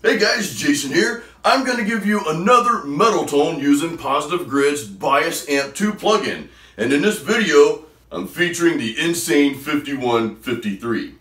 Hey guys, Jason here. I'm going to give you another metal tone using Positive Grid's Bias Amp 2 plugin. And in this video, I'm featuring the Insane 5153.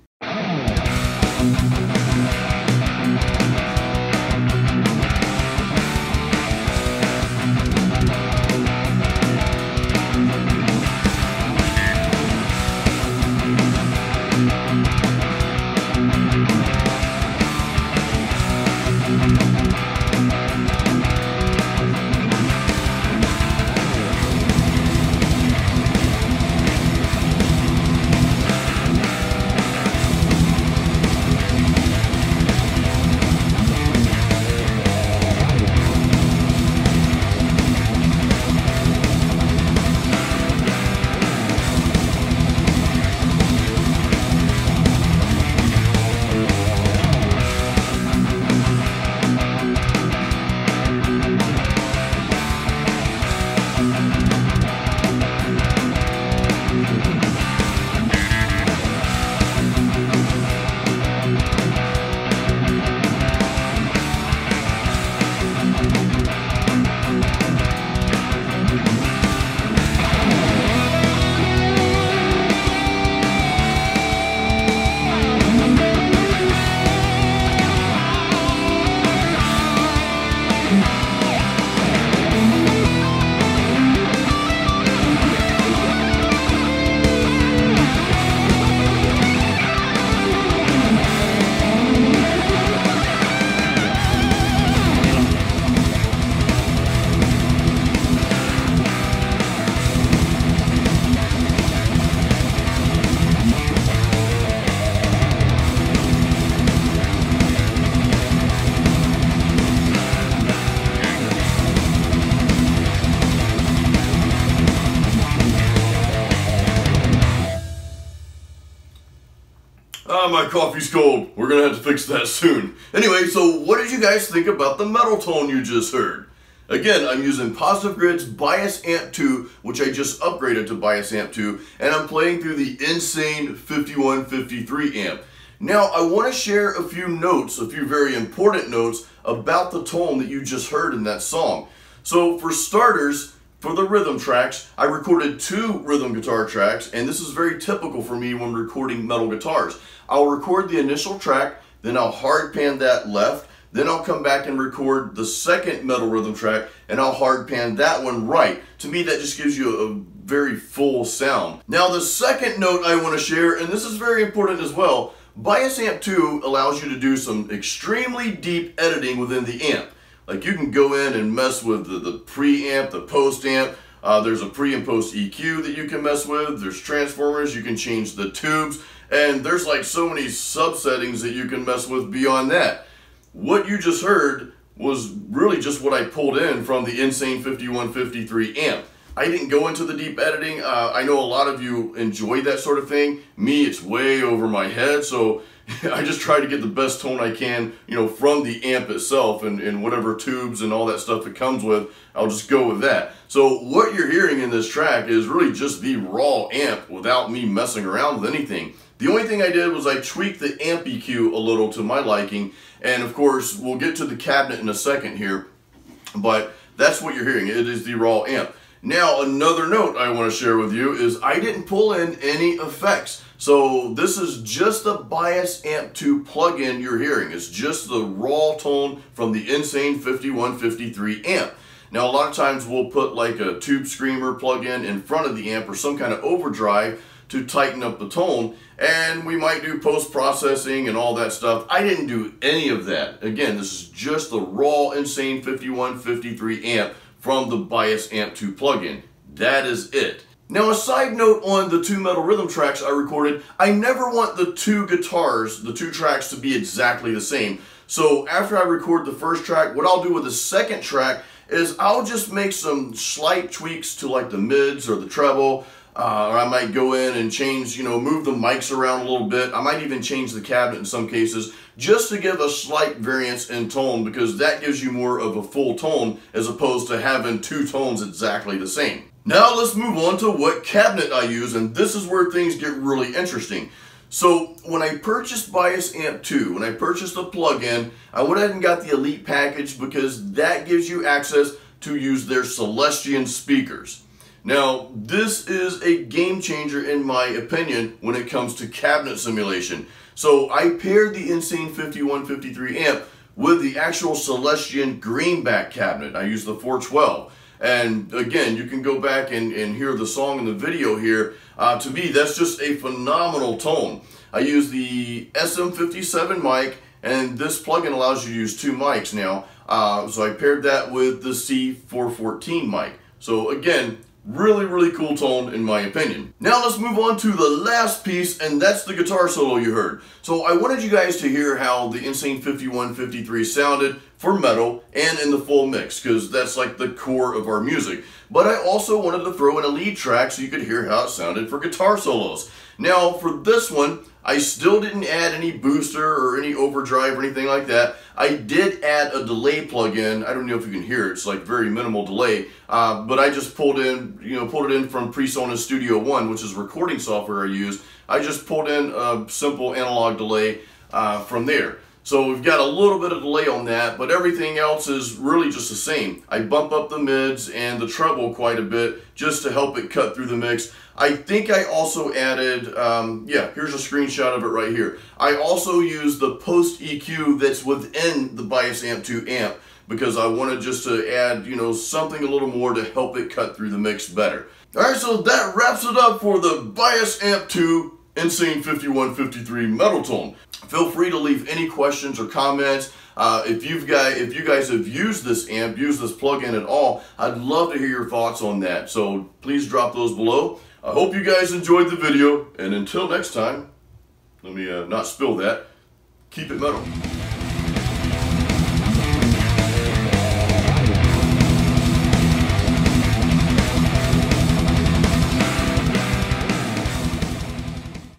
My coffee's cold. We're gonna have to fix that soon. Anyway, so what did you guys think about the metal tone you just heard? Again, I'm using Positive Grid's Bias Amp 2, which I just upgraded to Bias Amp 2, and I'm playing through the Insane 5153 amp. Now, I want to share a few notes, a few very important notes about the tone that you just heard in that song. So, for starters, for the rhythm tracks, I recorded 2 rhythm guitar tracks, and this is very typical for me when recording metal guitars. I'll record the initial track, then I'll hard pan that left, then I'll come back and record the second metal rhythm track, and I'll hard pan that one right. To me, that just gives you a very full sound. Now, the second note I want to share, and this is very important as well, Bias Amp 2 allows you to do some extremely deep editing within the amp. Like you can go in and mess with the preamp, the post amp. There's a pre and post EQ that you can mess with. There's transformers, you can change the tubes, and there's like so many subsettings that you can mess with beyond that. What you just heard was really just what I pulled in from the Insane 5153 amp. I didn't go into the deep editing. I know a lot of you enjoy that sort of thing. Me, it's way over my head, so I just try to get the best tone I can, from the amp itself and whatever tubes and all that stuff it comes with, I'll just go with that. So what you're hearing in this track is really just the raw amp without me messing around with anything. The only thing I did was I tweaked the amp EQ a little to my liking, and of course, we'll get to the cabinet in a second here, but that's what you're hearing. It is the raw amp. Now, another note I want to share with you is I didn't pull in any effects. So this is just the Bias Amp 2 plugin you're hearing. It's just the raw tone from the Insane 5153 amp. Now, a lot of times we'll put like a tube screamer plugin in front of the amp or some kind of overdrive to tighten up the tone, and we might do post-processing and all that stuff. I didn't do any of that. Again, this is just the raw Insane 5153 amp from the Bias Amp 2 plugin. That is it. Now, a side note on the 2 metal rhythm tracks I recorded, I never want the 2 guitars, the 2 tracks, to be exactly the same. So after I record the first track, what I'll do with the second track is I'll just make some slight tweaks to like the mids or the treble, or I might go in and change, move the mics around a little bit. I might even change the cabinet in some cases just to give a slight variance in tone, because that gives you more of a full tone as opposed to having 2 tones exactly the same. Now let's move on to what cabinet I use, and this is where things get really interesting. So when I purchased Bias Amp 2, when I purchased the plugin, I went ahead and got the Elite package because that gives you access to use their Celestion speakers. Now, this is a game changer in my opinion when it comes to cabinet simulation. So I paired the Insane 5153 amp with the actual Celestion greenback cabinet. I used the 412. And again, you can go back and hear the song in the video here. To me, that's just a phenomenal tone. I use the SM57 mic, and this plugin allows you to use two mics now. So I paired that with the C414 mic. So again, really cool tone in my opinion. Now let's move on to the last piece, and that's the guitar solo you heard. So I wanted you guys to hear how the Insane 5153 sounded for metal and in the full mix, because that's like the core of our music. But I also wanted to throw in a lead track so you could hear how it sounded for guitar solos. Now for this one, I still didn't add any booster or any overdrive or anything like that. I did add a delay plugin. I don't know if you can hear it. It's like very minimal delay, but I just pulled it in from PreSonus Studio One, which is recording software I use. I just pulled in a simple analog delay from there. So we've got a little bit of delay on that, but everything else is really just the same. I bump up the mids and the treble quite a bit just to help it cut through the mix. I think I also added, yeah, here's a screenshot of it right here. I also used the post EQ that's within the Bias Amp 2 amp because I wanted just to add, you know, something a little more to help it cut through the mix better. All right, so that wraps it up for the Bias Amp 2 Insane 5153 metal tone. Feel free to leave any questions or comments. If you guys have used this amp, used this plugin at all, I'd love to hear your thoughts on that. So please drop those below. I hope you guys enjoyed the video, and until next time, let me not spill that. Keep it metal.